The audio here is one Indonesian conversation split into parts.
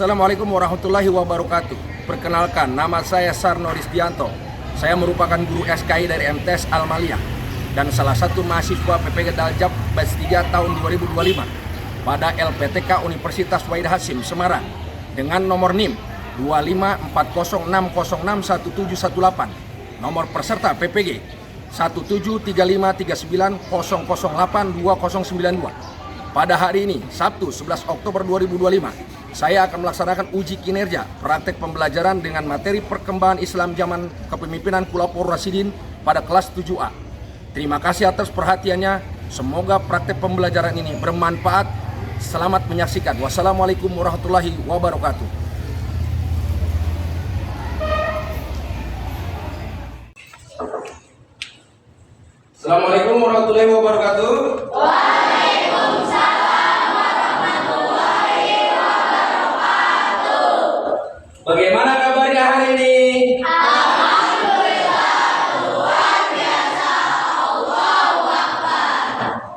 Assalamualaikum warahmatullahi wabarakatuh. Perkenalkan, nama saya Sarno Rizdianto. Saya merupakan guru SKI dari MTS Al-Maliyah dan salah satu mahasiswa PPG Daljab batch 3 tahun 2025 pada LPTK Universitas Wahid Hasim Semarang dengan nomor NIM 254060611718. Nomor peserta PPG 173539008292. Pada hari ini, Sabtu 11 Oktober 2025, saya akan melaksanakan uji kinerja praktek pembelajaran dengan materi perkembangan Islam zaman kepemimpinan Khulafaur Rasyidin pada kelas 7A. Terima kasih atas perhatiannya. Semoga praktek pembelajaran ini bermanfaat. Selamat menyaksikan. Wassalamualaikum warahmatullahi wabarakatuh. Assalamualaikum warahmatullahi wabarakatuh. Bagaimana kabarnya hari ini? Alhamdulillah, luar biasa. Allahu Akbar.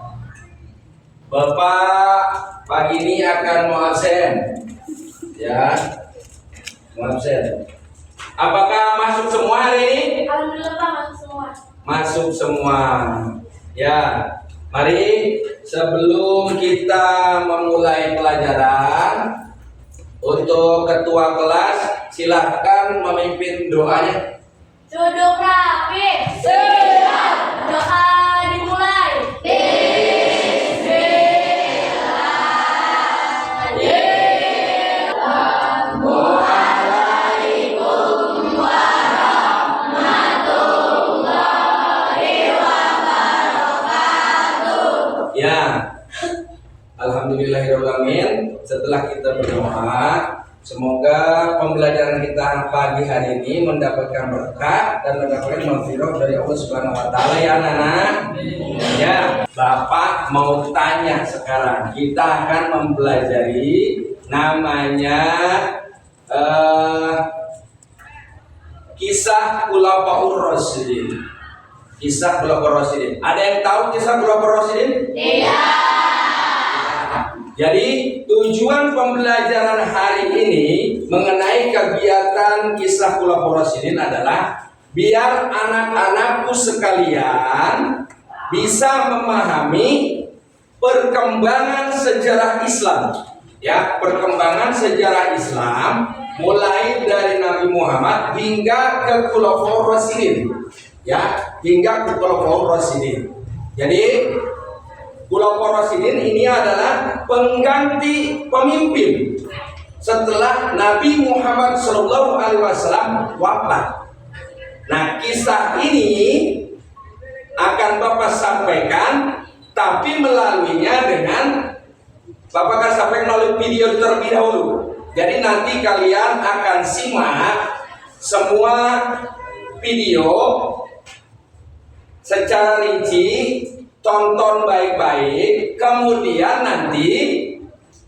Bapak pagi ini akan mau absen, ya, mau absen. Apakah masuk semua hari ini? Alhamdulillah Pak, masuk semua. Masuk semua. Ya, mari sebelum kita memulai pelajaran, untuk ketua kelas silahkan memimpin doanya. Duduk rapi. Siap. Doa dimulai. Bismillahirrahmanirrahim. Ya, alhamdulillahirrahmanirrahim. Setelah kita berdoa, semoga pembelajaran kita pagi hari ini mendapatkan berkah dan mendapatkan maghfirah dari Allah Subhanahu wa taala, ya anak-anak. Ya, Bapak mau tanya sekarang. Kita akan mempelajari namanya kisah Khulafaur Rasyidin. Kisah Khulafaur Rasyidin. Ada yang tahu kisah Khulafaur Rasyidin? Tidak. Jadi tujuan pembelajaran hari ini mengenai kegiatan kisah Khulafaur Rasyidin adalah biar anak-anakku sekalian bisa memahami perkembangan sejarah Islam. Ya, perkembangan sejarah Islam mulai dari Nabi Muhammad hingga ke Khulafaur Rasyidin. Ya, hingga ke Khulafaur Rasyidin. Jadi Khulafaur Rasyidin ini adalah pengganti pemimpin setelah Nabi Muhammad SAW wafat. Nah, kisah ini akan Bapak sampaikan, tapi melaluinya dengan Bapak akan sampaikan melalui video terlebih dahulu. Jadi nanti kalian akan simak semua video secara rinci. Tonton baik-baik, kemudian nanti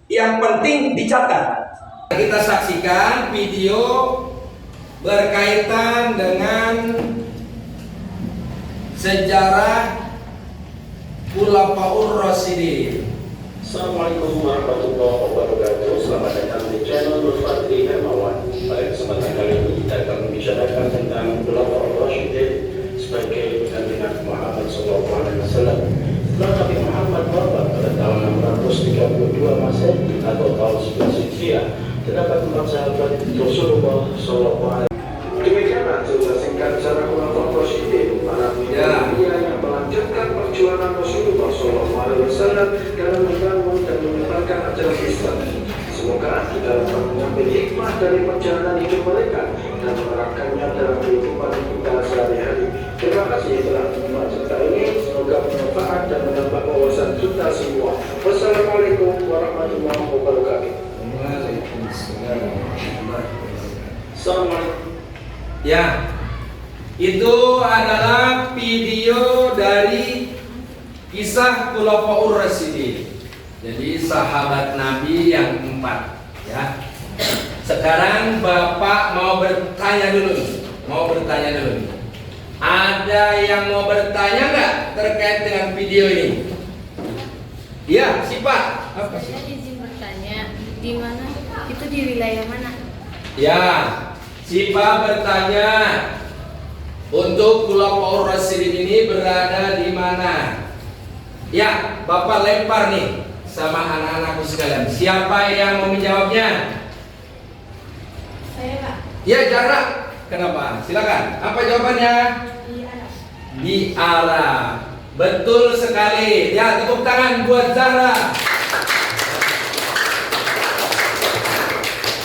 yang penting dicatat. Kita saksikan video berkaitan dengan sejarah Khulafaur Rasyidin. Assalamualaikum warahmatullahi wabarakatuh. Selamat datang di channel Nur Fadli Hermawan. Pada kesempatan kali ini kita akan membicarakan tentang Khulafaur Rasyidin sebagai Nabi Muhammad SAW. Setelah Nabi Muhammad wafat pada tahun 632 Masehi atau tahun 11 Hijriah, terdapat 4 sahabat Rasulullah SAW. Demikianlah cerita singkat sejarah Khulafaur Rasyidin, para pemimpin yang melanjutkan perjuangan Rasulullah SAW dalam membangun dan menyebarkan ajaran Islam. Semoga kita dapat mengambil hikmah dari perjalanan hidup mereka dan menerapkannya dalam kehidupan kita sehari-hari. Terima kasih telah menyimak cerita ini. Semoga bermanfaat dan menambah wawasan kita semua. Wassalamualaikum warahmatullahi wabarakatuh. Assalamualaikum. Ya, itu adalah video dari kisah Khulafaur Rasyidin. Jadi sahabat Nabi yang 4, ya. Sekarang Bapak mau bertanya dulu. Ada yang mau bertanya nggak terkait dengan video ini? Ya, si Pak. Apa sih? Saya izin bertanya, di mana itu di wilayah mana? Ya, Sipa bertanya, untuk Khulafaur Rasyidin ini berada di mana? Ya, Bapak lempar nih sama anak-anakku sekalian. Siapa yang mau menjawabnya? Saya Pak. Ya, jarak. Kenapa? Silakan. Apa jawabannya? Di Arab. Di Arab. Betul sekali. Ya, tepuk tangan buat Zahra.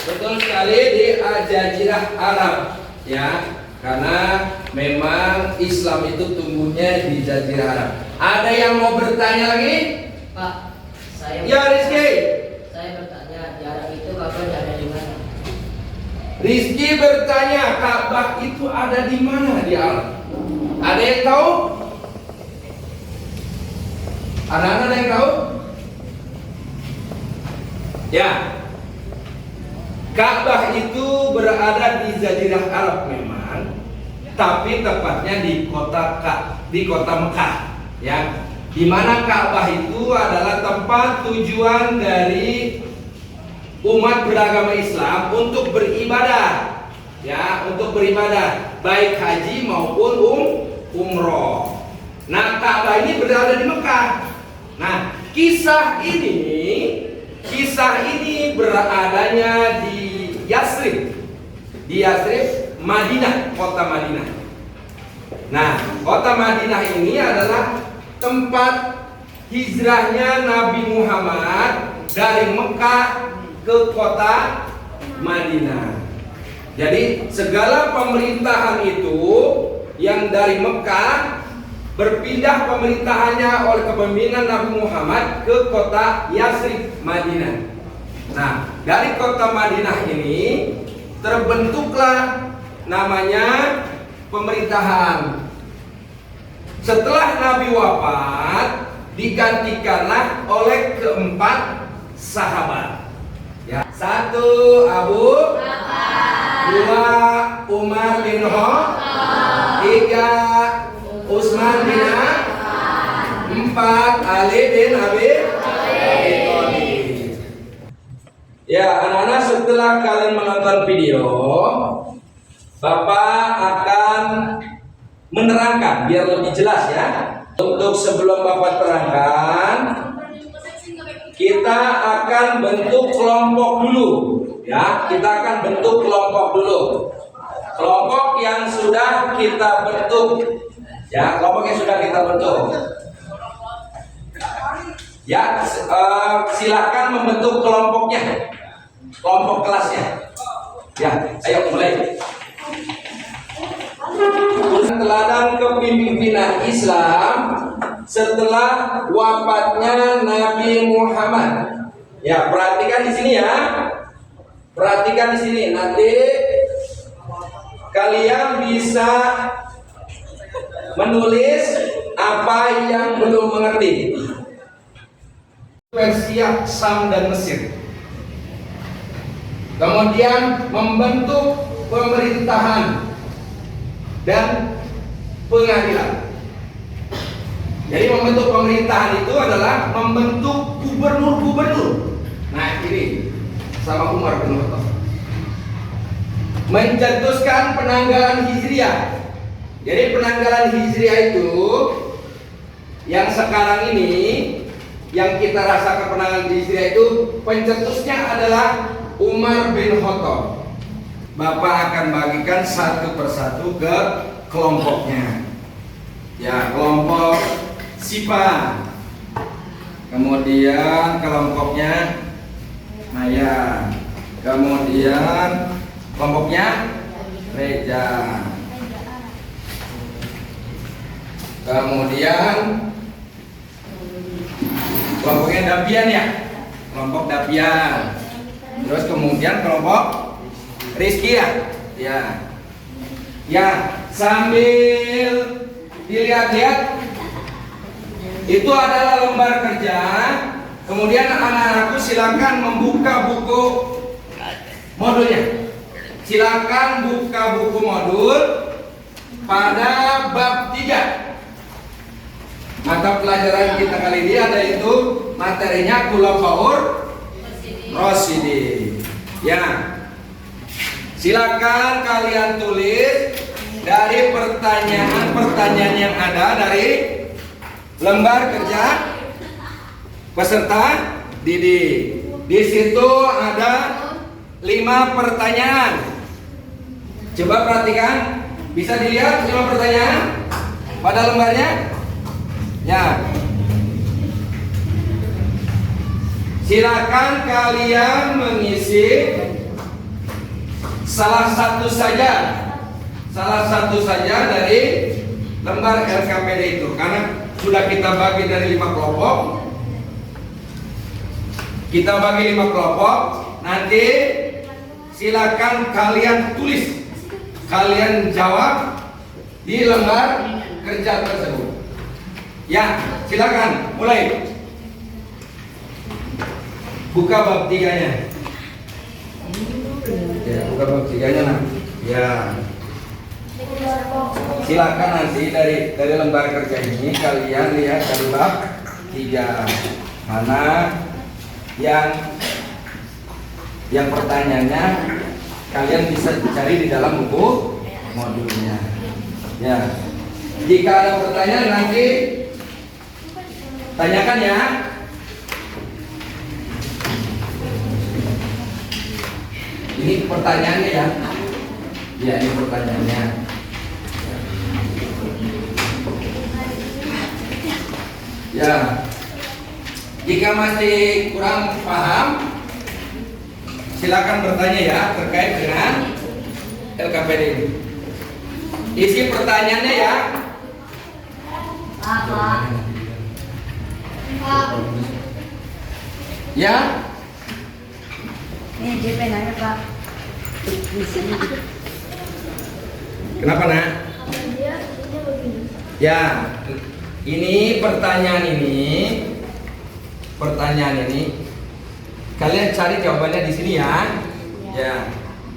Betul sekali, di Jazirah Arab. Ya, karena memang Islam itu tumbuhnya di Jazirah Arab. Ada yang mau bertanya lagi? Pak, saya Ya, Rizky. saya bertanya, jarak itu kapan ada di mana? Rizky bertanya, Ka'bah itu ada di mana di Arab? Ada yang tahu? Anak-anak ada yang tahu? Ya, Ka'bah itu berada di Jazirah Arab memang, tapi tepatnya di kota Mekah, ya. Di mana Ka'bah itu adalah tempat tujuan dari umat beragama Islam untuk beribadah, ya, untuk beribadah baik haji maupun umroh. Nah, Ka'bah ini berada di Mekah. Nah, kisah ini beradanya di Yasrib, Madinah, kota Madinah. Nah, kota Madinah ini adalah tempat hijrahnya Nabi Muhammad dari Mekah ke kota Madinah. Jadi segala pemerintahan itu yang dari Mekah berpindah pemerintahannya oleh kepemimpinan Nabi Muhammad ke kota Yasrib, Madinah. Nah, dari kota Madinah ini terbentuklah namanya pemerintahan. Setelah Nabi wafat, digantikanlah oleh keempat sahabat. Ya, 1 Abu Bakar, 2 Umar bin Khattab, 3 Utsman bin Affan, 4 Ali bin Abi Thalib. Ya, anak-anak, setelah kalian menonton video, Bapak akan menerangkan biar lebih jelas ya. Untuk sebelum Bapak terangkan, kita akan bentuk kelompok dulu, ya. Kita akan bentuk kelompok dulu. Kelompok yang sudah kita bentuk, ya. Kelompok yang sudah kita bentuk. Ya, silakan membentuk kelompoknya, kelompok kelasnya. Ya, ayo mulai. Teladan kepemimpinan Islam setelah wafatnya Nabi Muhammad. Ya, perhatikan di sini ya. Perhatikan di sini. Nanti kalian bisa menulis apa yang belum mengerti. Persia, Sam dan Mesir. Kemudian membentuk pemerintahan dan pengadilan. Jadi membentuk pemerintahan itu adalah membentuk gubernur-gubernur. Nah, ini sama Umar bin Khattab. Mencetuskan penanggalan Hijriah. Jadi penanggalan Hijriah itu yang sekarang ini, yang kita rasakan penanggalan Hijriah itu pencetusnya adalah Umar bin Khattab. Bapak akan bagikan satu persatu ke kelompoknya. Ya, kelompok Sipa. Kemudian kelompoknya Maya. Kemudian kelompoknya Reja. Kemudian kelompoknya Dapian ya. Kelompok Dapian. Terus kemudian kelompok Rizky ya. Ya. Ya, sambil dilihat-lihat, itu adalah lembar kerja. Kemudian anak-anakku silakan membuka buku modulnya. Silakan buka buku modul pada bab 3. Mata pelajaran kita kali ini ada itu materinya Khulafaur Rasyidin. Ya, silakan kalian tulis dari pertanyaan-pertanyaan yang ada dari lembar kerja peserta didik. Di situ ada 5 pertanyaan. Coba perhatikan, bisa dilihat 5 pertanyaan pada lembarnya. Ya, silakan kalian mengisi salah satu saja dari lembar LKPD itu, karena sudah kita bagi dari 5 kelompok. Kita bagi 5 kelompok. Nanti silakan kalian tulis, kalian jawab di lembar kerja tersebut. Ya, silakan mulai. Buka bab 3-nya. Ya, buka bab 3-nya nah. Ya. Silakan nanti dari lembar kerja ini kalian lihat dari bab 3 mana yang pertanyaannya kalian bisa cari di dalam buku modulnya. Ya. Jika ada pertanyaan nanti tanyakan ya. Ini pertanyaannya ya. Ya, ini pertanyaannya. Ya. Jika masih kurang paham, silakan bertanya ya terkait dengan LKPD ini. Isi pertanyaannya ya. Ya. Ini JP nanya Pak. Kenapa nak? Ya, ini pertanyaan ini kalian cari jawabannya di sini ya. Ya.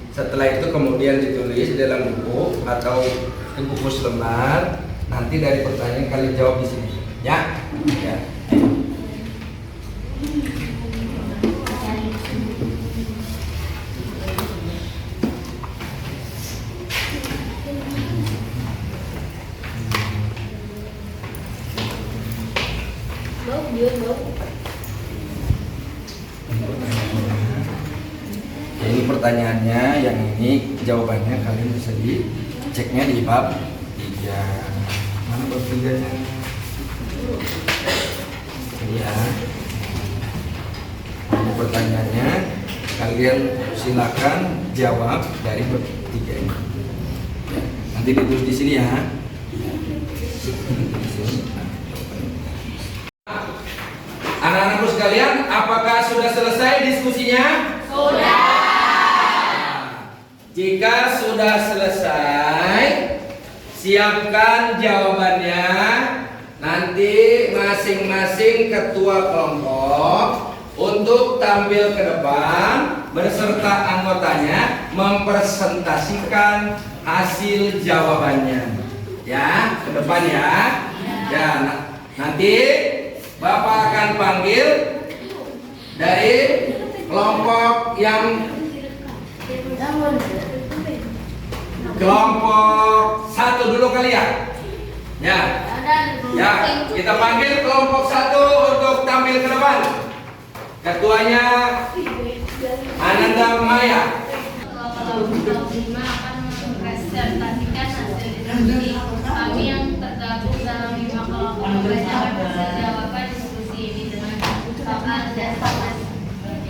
Setelah itu kemudian ditulis di dalam buku atau di buku selembar. Nanti dari pertanyaan kalian jawab di sini. Ya. Ya. Ya, ini pertanyaannya, yang ini jawabannya kalian bisa diceknya di bab 3. Mana bab 3-nya? Ya. Ini pertanyaannya, kalian silakan jawab dari bab 3 ini. Ya, nanti ditulis di sini ya. Anak-anakku sekalian, apakah sudah selesai diskusinya? Sudah. Jika sudah selesai, siapkan jawabannya. Nanti masing-masing ketua kelompok untuk tampil ke depan beserta anggotanya mempresentasikan hasil jawabannya. Ya, ke depan ya. Ya, nanti Bapak akan panggil dari kelompok kelompok 1 dulu kali ya. Ya. Ya, kita panggil kelompok 1 untuk tampil ke depan. Ketuanya Ananda Maya. Kelompok 5 akan mempresentasikan hasil diskusi. Kami yang tergabung dalam 5 kelompok mempresentasikan hasil jawaban diskusi ini dengan soal dasar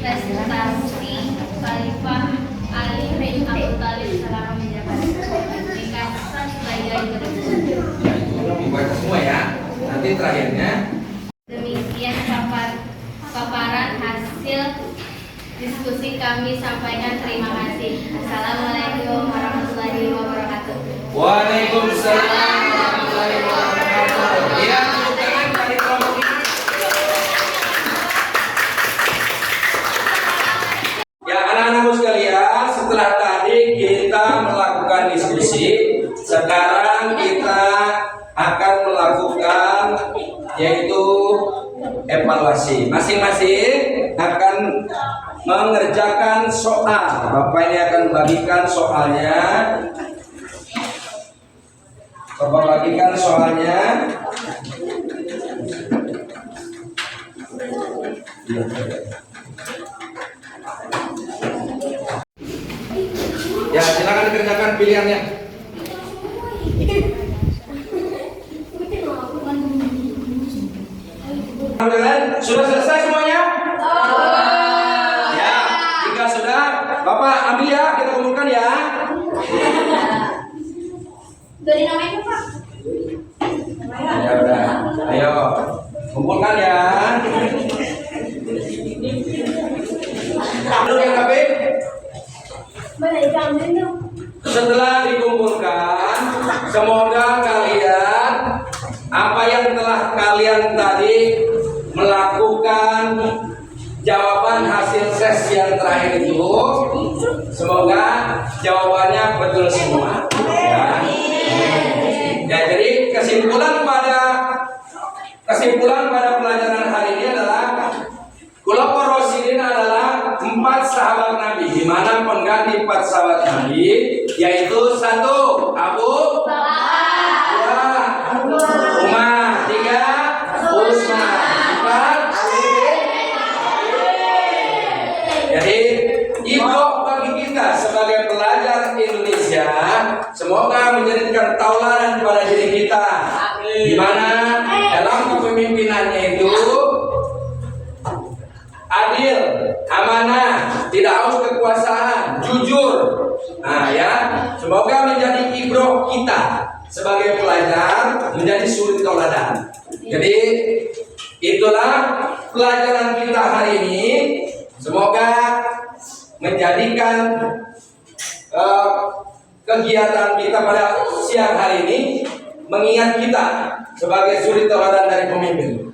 presentasi Khalifah Ali bin Abu Thalib selama menjabat ringkasan sebagai berikut. Ya, itu dibaca semua ya. Nanti terakhirnya. Demikian paparan hasil diskusi kami sampaikan. Terima kasih. Assalamualaikum warahmatullahi wabarakatuh. Waalaikumsalam warahmatullahi wabarakatuh. Ya, tepuk tangan dari kelompok ini. Ya, anak-anakku sekalian, setelah tadi kita melakukan diskusi, sekarang kita akan melakukan yaitu evaluasi. Masing-masing akan mengerjakan soal. Bapak ini akan bagikan soalnya. Bapak bagikan soalnya. Ya, silakan dikerjakan pilihannya. Sudah selesai semuanya? Ya, jika sudah, Bapak ambil ya, kita kumpulkan ya. Dari namanya Pak. Ya udah, ayo kumpulkan ya. Duduk yang rapi. Setelah dikumpulkan, semoga kalian apa yang telah kalian tadi melakukan jawaban hasil tes yang terakhir itu, semoga jawabannya betul semua. Ya. Ya, jadi kesimpulan pada pelajaran hari ini adalah Khulafaur Rasyidin adalah 4 sahabat Nabi, di mana pengganti 4 sahabat Nabi yaitu 1 Abu Bakar, 2 Umar, 3 Utsman, 4 Jadi ibrah bagi kita sebagai pelajar Indonesia, semoga menjadikan tauladan pada diri kita, di mana dalam kepemimpinannya itu adil, amanah, tidak haus kekuasaan, jujur. Nah ya, semoga menjadi ibrah kita sebagai pelajar, menjadi suri tauladan. Jadi itulah pelajaran kita hari ini. Semoga menjadikan kegiatan kita pada siang hari ini mengingat kita sebagai suri tauladan dari pemimpin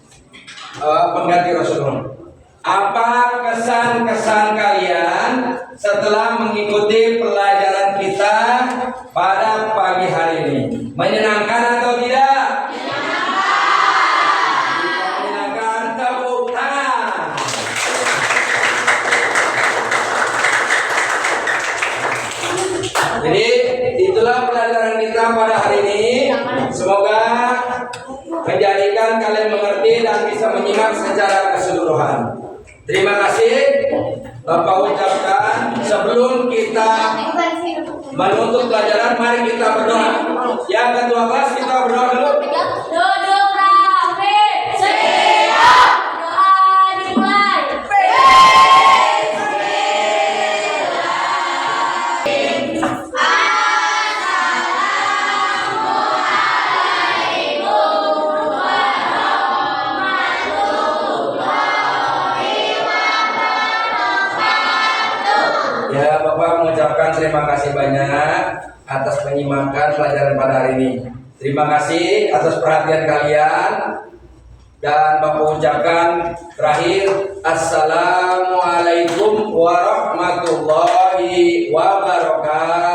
pengganti Rasulullah. Apa kesan-kesan kalian setelah mengikuti pelajaran kita pada pagi hari ini? Menyenangkan atau tidak? Menyenangkan, tepuk tangan. Jadi itulah pelajaran kita pada hari ini. Semoga menjadikan kalian mengerti dan bisa menyimak secara keseluruhan. Terima kasih Bapak ucapkan. Sebelum kita menutup pelajaran, mari kita berdoa. Yang ketua kelas kita berdoa dulu. Duduk rapi, siap, doa dimulai. Ya, Bapak mengucapkan terima kasih banyak atas penyimakan pelajaran pada hari ini. Terima kasih atas perhatian kalian. Dan Bapak ucapkan terakhir, Assalamualaikum warahmatullahi wabarakatuh.